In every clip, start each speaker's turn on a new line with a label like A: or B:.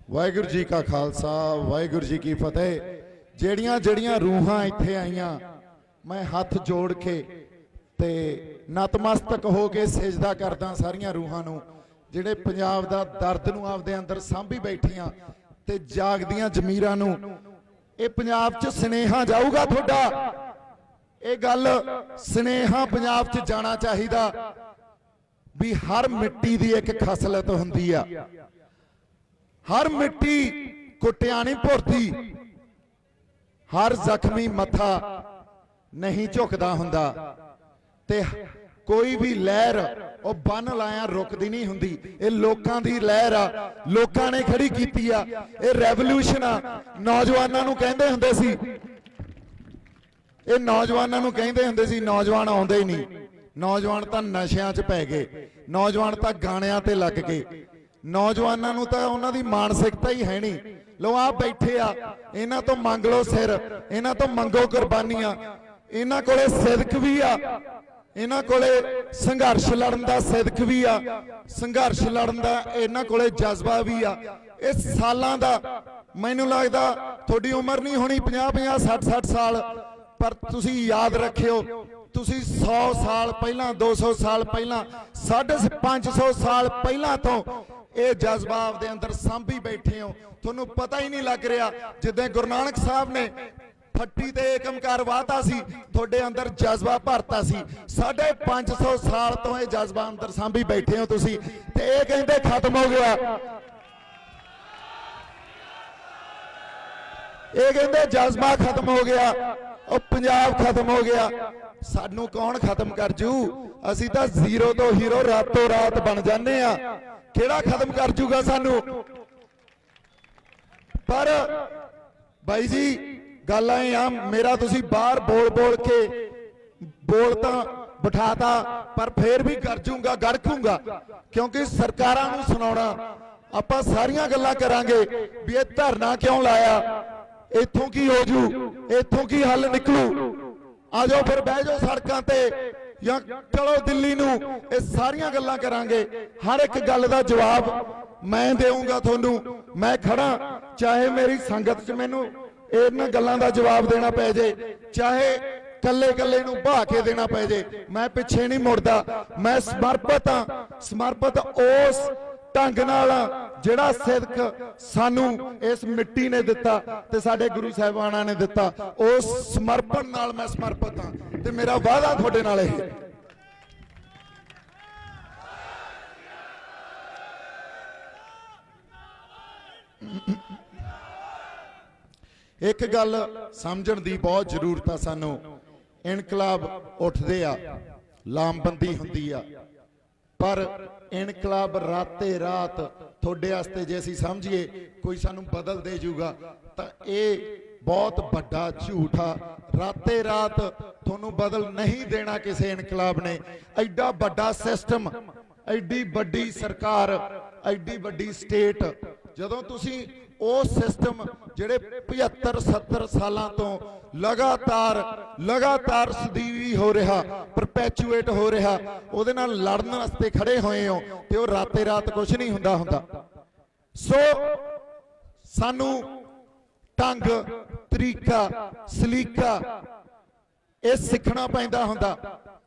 A: वाहिगुरू जी का खालसा वाहिगुरू जी की फतेह। ਜਿਹੜੀਆਂ ਜਿਹੜੀਆਂ रूहां इत्थे आईयां मैं हथ जोड़ के ते नतमस्तक हो के सजदा करदा सारियां रूहां नूं ਜਿਹੜੇ पंजाब दा दर्द नूं आपदे अंदर सांभी बैठियां ते जागदियां जमीरां नूं ਇਹ पंजाब च स्नेहा जाऊगा तुहाडा। ਇਹ गल स्नेहा पंजाब च जाना चाहिदा भी हर मिट्टी दी एक खसलत हुंदी आ। हर मिट्टी कुटिया नहीं भुरदी, हर जख्मी मथा नहीं झुकदा हुंदा ते कोई भी लहर वो बन लाया रुकदी नहीं हुंदी। ये लोकां दी लहर आ, लोकां ने खड़ी कीती आ। ये रेवोल्यूशन आ। नौजवानां नूं कहंदे हुंदे सी, ये नौजवानां नूं कहंदे हुंदे सी नौजवान आउंदे ही नहीं, नौजवान तां नशियां च पै गए, नौजवान तां गाणियां ते लग गए, नौजवानों नूं तां उन्हां दी मानसिकता ही है नहीं। लो आ बैठे आ, इन्हां तो मंग लो सिर, इन्हां तो मंगो कुर्बानियां, इन्हां कोले सिदक भी आ, इन्हां कोले संघर्ष लड़न दा सिदक भी आ, संघर्ष लड़न दा इन्हां कोले जज्बा भी आ। इस सालां दा मैनूं लगदा थोड़ी उम्र नहीं होनी 50-50 60-60 साल, पर तुसी याद रखियो तुसी 100 साल पहला 200 साल पहला 550 साल पहला तो ये जज्बा आपदे अंदर सांभी बैठे हो। तुहानूं पता ही नहीं लग रहा जिद्दां गुरु नानक साहब ने फट्टी ते एकमकार वाहता सी, तुहाडे अंदर जज्बा भरता सी। 550 साल तो ये जज्बा अंदर सांभी बैठे हो तुसी ते ये कहंदे खत्म हो गया, ये कहंदे जज्बा खत्म हो गया, और पंजाब खत्म हो गया। सानू कौन खत्म कर जू? असी तो जीरो तो हीरो रातों रात बन जाने आ, केड़ा खत्म कर जूगा सानू? पर भाई जी गल आई आ, मेरा तुसी बाहर बोल बोल के बोलता बिठाता, पर फिर भी गरजूंगा गड़कूंगा, क्योंकि सरकारां नूं सुनाउणा आपां सारियां गल्लां करांगे भी ये धरना क्यों लाया, इत्थों की हो जू, इत्थों की हल निकलू, आ जाओ फिर बह जाओ सड़कों ते या चलो दिल्ली नूं, ये सारियां गल्लां करांगे। हर एक गल दा जवाब मैं देऊंगा थोनू, मैं खड़ा, चाहे मेरी संगत च मैनू इन्हां गल्लां दा जवाब देना पै जे, चाहे कल्ले कल्ले नूं बहा के देना पै जे, मैं पिछे नहीं मुड़दा। मैं समर्पित हाँ, समर्पित उस ढंग नाल जिहड़ा सिदक सानू इस मिट्टी ने दिता ते साडे गुरु साहिबाना ने दिता, उस समर्पण नाल मैं समर्पित हाँ ते मेरा वादा तुहाडे नाल है। एक गल समझण दी बहुत जरूरत आ सानू, इनकलाब उठदे आ, लामबंदी हुंदी आ, पर इनकलाब राते रात थोड़े वास्ते जे असीं समझिए कोई सानू बदल दे जूगा तां ये बहुत बड़ा झूठ आ। राते रात थोनू बदल नहीं देना किसी इनकलाब ने। एडा बड़ा सिस्टम, एडी बड़ी सरकार, एडी बड़ी स्टेट, जदों तुसीं ਉਹ सिस्टम ਜਿਹੜੇ 75-70 सालों तो लगातार सਦੀवी हो रहा, परपैचुएट हो रहा, ਉਹਦੇ ਨਾਲ लड़न वास्ते खड़े होए हो ते ਉਹ राते रात कुछ नहीं ਹੁੰਦਾ। सो सानू ढंग तरीका सलीका ये सीखना पैंदा हुंदा।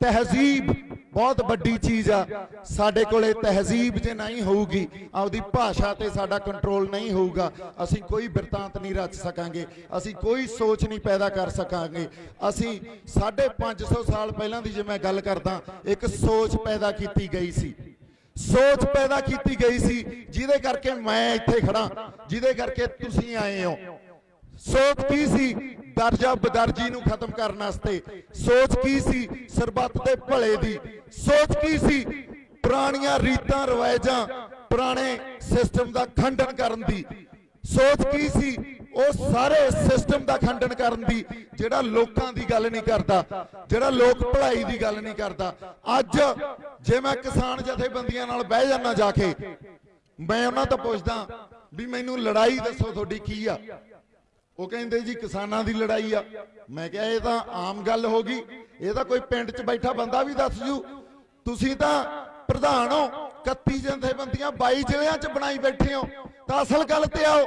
A: तहजीब बहुत बड़ी चीज़ आ, साडे कोले तहजीब जे नहीं होगी, आपदी भाषा ते साडा कंट्रोल नहीं होगा, असी कोई बिरतांत नहीं रच सकांगे, असी कोई सोच नहीं पैदा कर सकांगे। असी 550 साल पहलां दी जे मैं गल करदा, एक सोच पैदा की गई सी, सोच पैदा की गई सी जिहदे करके मैं इत्थे खड़ा, जिहदे करके तुसीं आए हो। सोच की सी? दर्जा बदर्जी नूं खत्म करने वास्ते। सोच की सी? सरबत दे भले दी। सोच की सी? पुरानियां रीतां रवाजां पुराने सिस्टम दा खंडन करन दी। सोच की सी? ਉਹ सारे सिस्टम का खंडन करन दी जिहड़ा लोकां दी गल नहीं करता, जिहड़ा लोक भलाई दी गल नहीं करता। अज जे मैं किसान जथेबंदियां नाल बह जाना जाके, मैं उन्हां तो पुछदा भी मैनूं लड़ाई दसो तुहाडी की आ, वो कहंदे जी किसानां दी लड़ाई आ। मैं कहा ये तां आम गल हो गई, ये तां कोई पिंड च बैठा बंदा भी दस जू, तुसीं तां प्रधान हो, 31 जथेबंदियां 22 ਜ਼ਿਲ੍ਹਿਆਂ च बनाई बैठे हो, ਤਾਂ ਅਸਲ ਗੱਲ ਤੇ ਆਓ,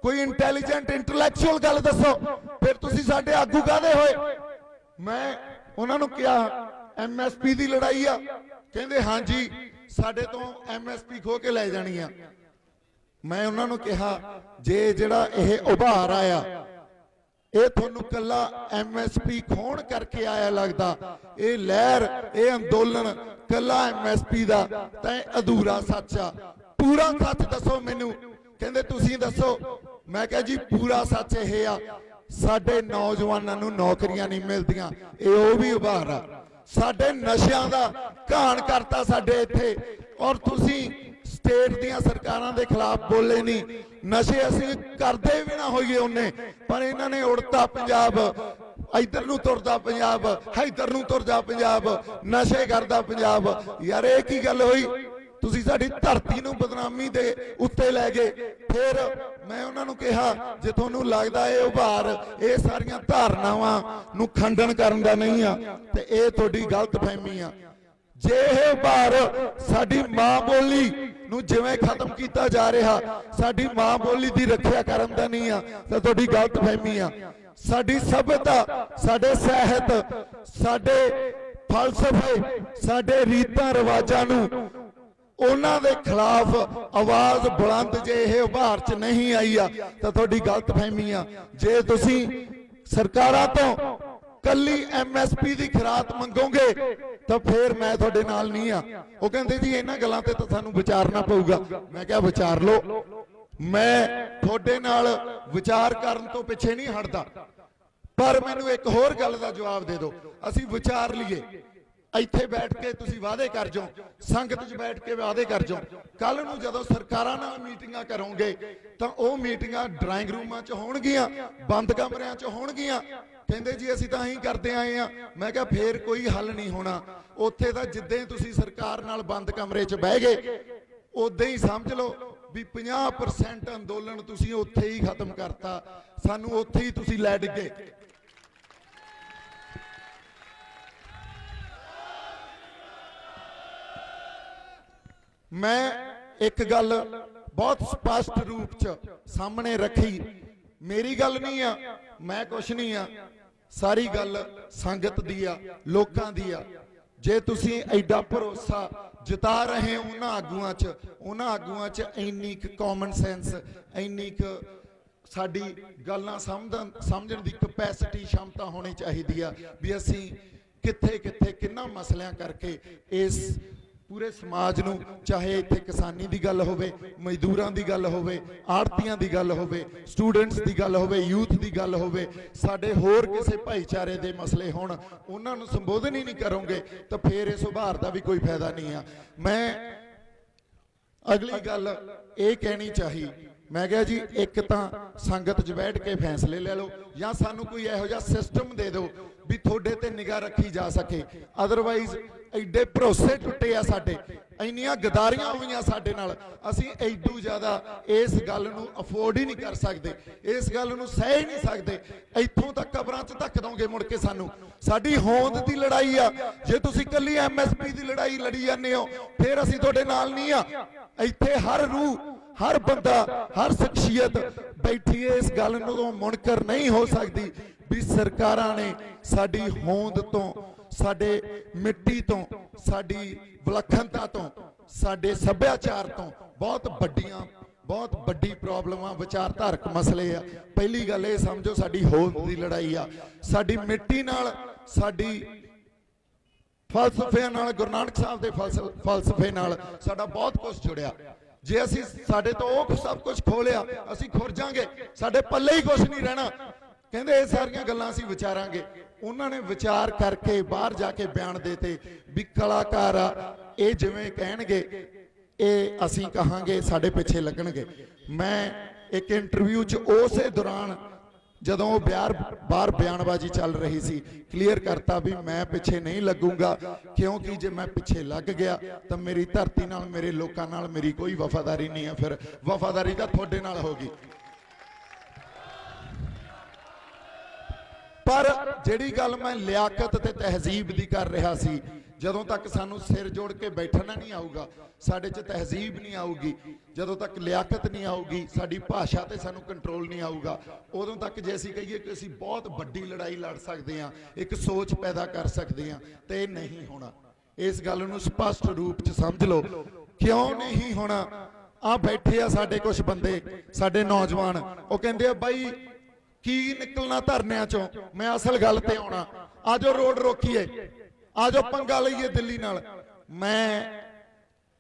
A: ਕੋਈ ਇੰਟੈਲੀਜੈਂਟ ਇੰਟੈਲੈਕਚੁਅਲ ਗੱਲ ਦੱਸੋ। ਫਿਰ ਤੁਸੀਂ ਸਾਡੇ ਆਗੂ ਕਾਹਦੇ ਹੋਏ? ਮੈਂ ਉਹਨਾਂ ਨੂੰ ਕਿਹਾ ਐਮਐਸਪੀ ਦੀ ਲੜਾਈ ਆ, ਕਹਿੰਦੇ ਹਾਂਜੀ ਸਾਡੇ ਤੋਂ ਐਮਐਸਪੀ ਖੋ ਕੇ ਲੈ ਜਾਣੀ ਆ। ਮੈਂ ਉਹਨਾਂ ਨੂੰ ਕਿਹਾ ਜੇ ਜਿਹੜਾ ਇਹ ਉਭਾਰ ਆਇਆ ਇਹ ਤੁਹਾਨੂੰ ਕੱਲਾ ਐਮਐਸਪੀ ਖੋਣ ਕਰਕੇ ਆਇਆ ਲੱਗਦਾ, ਇਹ ਲਹਿਰ ਇਹ ਅੰਦੋਲਨ ਕੱਲਾ ਐਮਐਸਪੀ ਦਾ, ਤਾਂ ਇਹ ਅਧੂਰਾ ਸੱਚ ਆ। ਪੂਰਾ ਸੱਚ ਦੱਸੋ ਮੈਨੂੰ। ਕਹਿੰਦੇ ਤੁਸੀਂ ਦੱਸੋ। ਮੈਂ ਕਿਹਾ ਜੀ ਪੂਰਾ ਸੱਚ ਇਹ ਆ, ਸਾਡੇ ਨੌਜਵਾਨਾਂ ਨੂੰ ਨੌਕਰੀਆਂ ਨਹੀਂ ਮਿਲਦੀਆਂ, ਇਹ ਉਹ ਵੀ ਉਭਾਰ ਆ। ਸਾਡੇ ਨਸ਼ਿਆਂ ਦਾ ਘਾਣ ਕਰਤਾ ਸਾਡੇ ਇੱਥੇ, ਔਰ ਤੁਸੀਂ ਸਟੇਟ ਦੀਆਂ ਸਰਕਾਰਾਂ ਦੇ ਖਿਲਾਫ ਬੋਲੇ ਨਹੀਂ। ਨਸ਼ੇ ਅਸੀਂ ਕਰਦੇ ਵੀ ਨਾ ਹੋਈਏ ਉਹਨੇ, ਪਰ ਇਹਨਾਂ ਨੇ ਉੜਤਾ ਪੰਜਾਬ, ਇੱਧਰ ਨੂੰ ਤੁਰਦਾ ਪੰਜਾਬ, ਇੱਧਰ ਨੂੰ ਤੁਰਦਾ ਪੰਜਾਬ, ਨਸ਼ੇ ਕਰਦਾ ਪੰਜਾਬ। ਯਾਰ ਇਹ ਕੀ ਗੱਲ ਹੋਈ? ਤੁਸੀਂ ਸਾਡੀ ਧਰਤੀ ਨੂੰ ਬਦਨਾਮੀ ਦੇ ਉੱਤੇ ਲੈ ਗਏ। ਫਿਰ ਮੈਂ ਉਹਨਾਂ ਨੂੰ ਕਿਹਾ ਜੇ ਤੁਹਾਨੂੰ ਲੱਗਦਾ ਇਹ ਉਭਾਰ ਇਹ ਸਾਰੀਆਂ ਧਾਰਨਾਵਾਂ ਨੂੰ ਖੰਡਨ ਕਰਨ ਦਾ ਨਹੀਂ ਆ ਤੇ ਇਹ ਤੁਹਾਡੀ ਗਲਤਫਹਿਮੀ ਆ। ਜੇ ਇਹ ਉਭਾਰ ਸਾਡੀ ਮਾਂ ਬੋਲੀ ਨੂੰ ਜਿਵੇਂ ਖਤਮ ਕੀਤਾ ਜਾ ਰਿਹਾ, ਸਾਡੀ ਮਾਂ ਬੋਲੀ ਦੀ ਰੱਖਿਆ ਕਰਨ ਦਾ ਨਹੀਂ ਆ, ਤਾਂ ਤੁਹਾਡੀ ਗਲਤਫਹਿਮੀ ਆ। ਸਾਡੀ ਸਭਿਅਤਾ, ਸਾਡੇ ਸਾਹਿਤ, ਸਾਡੇ ਫਲਸਫੇ, ਸਾਡੇ ਰੀਤਾਂ ਰਿਵਾਜਾਂ ਨੂੰ ਉਹਨਾਂ ਦੇ ਖਿਲਾਫ ਆਵਾਜ਼ ਬੁਲੰਦ ਜੇ ਇਹ ਉਭਾਰ ਚ ਨਹੀਂ ਆਈ ਆ ਤਾਂ ਤੁਹਾਡੀ ਗਲਤਫਹਿਮੀ ਆ। ਜੇ ਤੁਸੀਂ ਸਰਕਾਰਾਂ ਤੋਂ ਕੱਲੀ ਐਮਐਸਪੀ ਦੀ ਖਿਰਾਤ ਮੰਗੋਗੇ ਤਾਂ ਫਿਰ ਮੈਂ ਤੁਹਾਡੇ ਨਾਲ ਨਹੀਂ ਆ। ਉਹ ਕਹਿੰਦੇ ਜੀ ਇਹਨਾਂ ਗੱਲਾਂ ਤੇ ਤਾਂ ਸਾਨੂੰ ਵਿਚਾਰਨਾ ਪਊਗਾ। ਮੈਂ ਕਿਹਾ ਵਿਚਾਰ ਲਓ, ਮੈਂ ਤੁਹਾਡੇ ਨਾਲ ਵਿਚਾਰ ਕਰਨ ਤੋਂ ਪਿੱਛੇ ਨਹੀਂ ਹਟਦਾ, ਪਰ ਮੈਨੂੰ ਇੱਕ ਹੋਰ ਗੱਲ ਦਾ ਜਵਾਬ ਦੇ ਦਿਓ। ਅਸੀਂ ਵਿਚਾਰ ਲਈਏ, ਇੱਥੇ ਬੈਠ ਕੇ ਤੁਸੀਂ ਵਾਅਦੇ ਕਰ ਜਾਓ, ਸੰਗਤ 'ਚ ਬੈਠ ਕੇ ਵਾਅਦੇ ਕਰ ਜਾਓ। ਕੱਲ ਨੂੰ ਜਦੋਂ ਸਰਕਾਰਾਂ ਨਾਲ ਮੀਟਿੰਗਾਂ ਕਰੋਗੇ ਤਾਂ ਉਹ ਮੀਟਿੰਗਾਂ ਡਰਾਇੰਗ ਰੂਮਾਂ 'ਚ ਹੋਣਗੀਆਂ, ਬੰਦ ਕਮਰਿਆਂ 'ਚ ਹੋਣਗੀਆਂ। ਕਹਿੰਦੇ ਜੀ ਅਸੀਂ ਤਾਂ ਇਹੀ ਕਰਦੇ ਆਏ ਆ। ਮੈਂ ਕਿਹਾ ਫੇਰ ਕੋਈ ਹੱਲ ਨਹੀਂ ਹੋਣਾ ਉੱਥੇ ਤਾਂ। ਜਿੱਦਾਂ ਤੁਸੀਂ ਸਰਕਾਰ ਨਾਲ ਬੰਦ ਕਮਰੇ 'ਚ ਬਹਿ ਗਏ ਉਦਾਂ ਹੀ ਸਮਝ ਲਓ ਵੀ 50% ਅੰਦੋਲਨ ਤੁਸੀਂ ਉੱਥੇ ਹੀ ਖਤਮ ਕਰਤਾ, ਸਾਨੂੰ ਉੱਥੇ ਹੀ ਤੁਸੀਂ ਲੈ ਡਿੱਗੇ। ਮੈਂ ਇੱਕ ਗੱਲ ਬਹੁਤ ਸਪਸ਼ਟ ਰੂਪ 'ਚ ਸਾਹਮਣੇ ਰੱਖੀ, ਮੇਰੀ ਗੱਲ ਨਹੀਂ ਆ, ਮੈਂ ਕੁਛ ਨਹੀਂ ਆ, ਸਾਰੀ ਗੱਲ ਸੰਗਤ ਦੀ ਆ, ਲੋਕਾਂ ਦੀ ਆ। ਜੇ ਤੁਸੀਂ ਐਡਾ ਭਰੋਸਾ ਜਤਾ ਰਹੇ ਹੋ ਉਹਨਾਂ ਆਗੂਆਂ 'ਚ ਇੰਨੀ ਕੁ ਕਾਮਨ ਸੈਂਸ, ਇੰਨੀ ਕੁ ਸਾਡੀ ਗੱਲਾਂ ਸਮਝਣ ਦੀ ਕਪੈਸਿਟੀ, ਸ਼ਮਤਾ ਹੋਣੀ ਚਾਹੀਦੀ ਆ ਵੀ ਅਸੀਂ ਕਿੱਥੇ ਕਿੱਥੇ ਕਿੰਨਾ ਮਸਲਿਆਂ ਕਰਕੇ ਇਸ ਪੂਰੇ ਸਮਾਜ ਨੂੰ, ਚਾਹੇ ਇੱਥੇ ਕਿਸਾਨੀ ਦੀ ਗੱਲ ਹੋਵੇ, ਮਜ਼ਦੂਰਾਂ ਦੀ ਗੱਲ ਹੋਵੇ, ਆੜਤੀਆਂ ਦੀ ਗੱਲ ਹੋਵੇ, ਸਟੂਡੈਂਟਸ ਦੀ ਗੱਲ ਹੋਵੇ, ਯੂਥ ਦੀ ਗੱਲ ਹੋਵੇ, ਸਾਡੇ ਹੋਰ ਕਿਸੇ ਭਾਈਚਾਰੇ ਦੇ ਮਸਲੇ ਹੋਣ, ਉਹਨਾਂ ਨੂੰ ਸੰਬੋਧਨ ਹੀ ਨਹੀਂ ਕਰੋਗੇ ਤਾਂ ਫਿਰ ਇਸ ਉਭਾਰ ਦਾ ਵੀ ਕੋਈ ਫਾਇਦਾ ਨਹੀਂ ਆ। ਮੈਂ ਅਗਲੀ ਗੱਲ ਇਹ ਕਹਿਣੀ ਚਾਹੀ, ਮੈਂ ਕਿਹਾ ਜੀ ਇੱਕ ਤਾਂ ਸੰਗਤ 'ਚ ਬੈਠ ਕੇ ਫੈਸਲੇ ਲੈ ਲਓ ਜਾਂ ਸਾਨੂੰ ਕੋਈ ਇਹੋ ਜਿਹਾ ਸਿਸਟਮ ਦੇ ਦਿਓ ਵੀ ਤੁਹਾਡੇ ਤੇ ਨਿਗਾਹ ਰੱਖੀ ਜਾ ਸਕੇ। ਅਦਰਵਾਈਜ਼ ਐਡੇ ਭਰੋਸੇ ਟੁੱਟੇ ਆ ਸਾਡੇ, ਇੰਨੀਆਂ ਗਦਾਰੀਆਂ ਹੋਈਆਂ ਸਾਡੇ ਨਾਲ, ਅਸੀਂ ਐਡੂ ਜ਼ਿਆਦਾ ਇਸ ਗੱਲ ਨੂੰ ਅਫੋਰਡ ਹੀ ਨਹੀਂ ਕਰ ਸਕਦੇ, ਇਸ ਗੱਲ ਨੂੰ ਸਹਿ ਹੀ ਨਹੀਂ ਸਕਦੇ। ਇੱਥੋਂ ਤੱਕ ਕਬਰਾਂ 'ਚ ਧੱਕ ਦੋਗੇ ਮੁੜ ਕੇ ਸਾਨੂੰ। ਸਾਡੀ ਹੋਂਦ ਦੀ ਲੜਾਈ ਆ, ਜੇ ਤੁਸੀਂ ਕੱਲੀ ਐਮਐਸਪੀ ਦੀ ਲੜਾਈ ਲੜੀ ਜਾਂਦੇ ਹੋ ਫਿਰ ਅਸੀਂ ਤੁਹਾਡੇ ਨਾਲ ਨਹੀਂ ਆ। ਇੱਥੇ ਹਰ ਰੂਹ, ਹਰ ਬੰਦਾ, ਹਰ ਸ਼ਖਸੀਅਤ ਬੈਠੀ ਇਸ ਗੱਲ ਨੂੰ ਮੁਨਕਰ ਨਹੀਂ ਹੋ ਸਕਦੀ ਵੀ ਸਰਕਾਰਾਂ ਨੇ ਸਾਡੀ ਹੋਂਦ ਤੋਂ, ਸਾਡੇ ਮਿੱਟੀ ਤੋਂ, ਸਾਡੀ ਵਿਲੱਖਣਤਾ ਤੋਂ, ਸਾਡੇ ਸੱਭਿਆਚਾਰ ਤੋਂ ਬਹੁਤ ਵੱਡੀ ਪ੍ਰੋਬਲਮਾਂ, ਵਿਚਾਰਧਾਰਕ ਮਸਲੇ ਆ। ਪਹਿਲੀ ਗੱਲ ਇਹ ਸਮਝੋ ਸਾਡੀ ਹੋਂਦ ਦੀ ਲੜਾਈ ਆ, ਸਾਡੀ ਮਿੱਟੀ ਨਾਲ, ਸਾਡੀ ਫਲਸਫਿਆਂ ਨਾਲ, ਗੁਰੂ ਨਾਨਕ ਸਾਹਿਬ ਦੇ ਫਲਸਫੇ ਨਾਲ ਸਾਡਾ ਬਹੁਤ ਕੁਝ ਜੁੜਿਆ। ਜੇ ਅਸੀਂ ਸਾਡੇ ਤੋਂ ਉਹ ਸਭ ਕੁਝ ਖੋਹ ਲਿਆ ਅਸੀਂ ਖੁਰ ਜਾਾਂਗੇ, ਸਾਡੇ ਪੱਲੇ ਹੀ ਕੁਝ ਨਹੀਂ ਰਹਿਣਾ। ਕਹਿੰਦੇ ਇਹ ਸਾਰੀਆਂ ਗੱਲਾਂ ਅਸੀਂ ਵਿਚਾਰਾਂਗੇ। ਉਹਨਾਂ ਨੇ ਵਿਚਾਰ ਕਰਕੇ ਬਾਹਰ ਜਾ ਕੇ ਬਿਆਨ ਦੇਤੇ ਵੀ ਕਲਾਕਾਰ ਆ, ਇਹ ਜਿਵੇਂ ਕਹਿਣਗੇ ਇਹ ਅਸੀਂ ਕਹਾਂਗੇ, ਸਾਡੇ ਪਿੱਛੇ ਲੱਗਣਗੇ। ਮੈਂ ਇੱਕ ਇੰਟਰਵਿਊ 'ਚ ਉਸੇ ਦੌਰਾਨ ਜਦੋਂ ਉਹ ਬਾਹਰ ਬਿਆਨਬਾਜ਼ੀ ਚੱਲ ਰਹੀ ਸੀ ਕਲੀਅਰ ਕਰਤਾ ਵੀ ਮੈਂ ਪਿੱਛੇ ਨਹੀਂ ਲੱਗੂੰਗਾ, ਕਿਉਂਕਿ ਜੇ ਮੈਂ ਪਿੱਛੇ ਲੱਗ ਗਿਆ ਤਾਂ ਮੇਰੀ ਧਰਤੀ ਨਾਲ, ਮੇਰੇ ਲੋਕਾਂ ਨਾਲ ਮੇਰੀ ਕੋਈ ਵਫਾਦਾਰੀ ਨਹੀਂ ਹੈ, ਫਿਰ ਵਫਾਦਾਰੀ ਤਾਂ ਤੁਹਾਡੇ ਨਾਲ ਹੋਗੀ। ਪਰ ਜਿਹੜੀ ਗੱਲ ਮੈਂ ਲਿਆਕਤ ਤੇ ਤਹਿਜ਼ੀਬ ਦੀ ਕਰ ਰਿਹਾ ਸੀ, ਜਦੋਂ ਤੱਕ ਸਾਨੂੰ ਸਿਰ ਜੋੜ ਕੇ ਬੈਠਣਾ ਨਹੀਂ ਆਊਗਾ, ਸਾਡੇ 'ਚ ਤਹਿਜ਼ੀਬ ਨਹੀਂ ਆਊਗੀ, ਜਦੋਂ ਤੱਕ ਲਿਆਕਤ ਨਹੀਂ ਆਊਗੀ, ਸਾਡੀ ਭਾਸ਼ਾ ਤੇ ਸਾਨੂੰ ਕੰਟਰੋਲ ਨਹੀਂ ਆਊਗਾ, ਉਦੋਂ ਤੱਕ ਜੇ ਅਸੀਂ ਕਹੀਏ ਕਿ ਅਸੀਂ ਬਹੁਤ ਵੱਡੀ ਲੜਾਈ ਲੜ ਸਕਦੇ ਹਾਂ, ਇੱਕ ਸੋਚ ਪੈਦਾ ਕਰ ਸਕਦੇ ਹਾਂ, ਤੇ ਇਹ ਨਹੀਂ ਹੋਣਾ। ਇਸ ਗੱਲ ਨੂੰ ਸਪਸ਼ਟ ਰੂਪ 'ਚ ਸਮਝ ਲਓ। ਕਿਉਂ ਨਹੀਂ ਹੋਣਾ? ਆ ਬੈਠੇ ਆ ਸਾਡੇ ਕੁਝ ਬੰਦੇ, ਸਾਡੇ ਨੌਜਵਾਨ, ਉਹ ਕਹਿੰਦੇ ਆ ਬਾਈ ਕੀ ਨਿਕਲਣਾ ਧਰਨਿਆਂ ਚੋਂ, ਮੈਂ ਅਸਲ ਗੱਲ ਤੇ ਆਉਣਾ, ਆਜੋ ਰੋਡ ਰੋਕੀਏ, ਆਜੋ ਪੰਗਾ ਲਈਏ ਦਿੱਲੀ ਨਾਲ। ਮੈਂ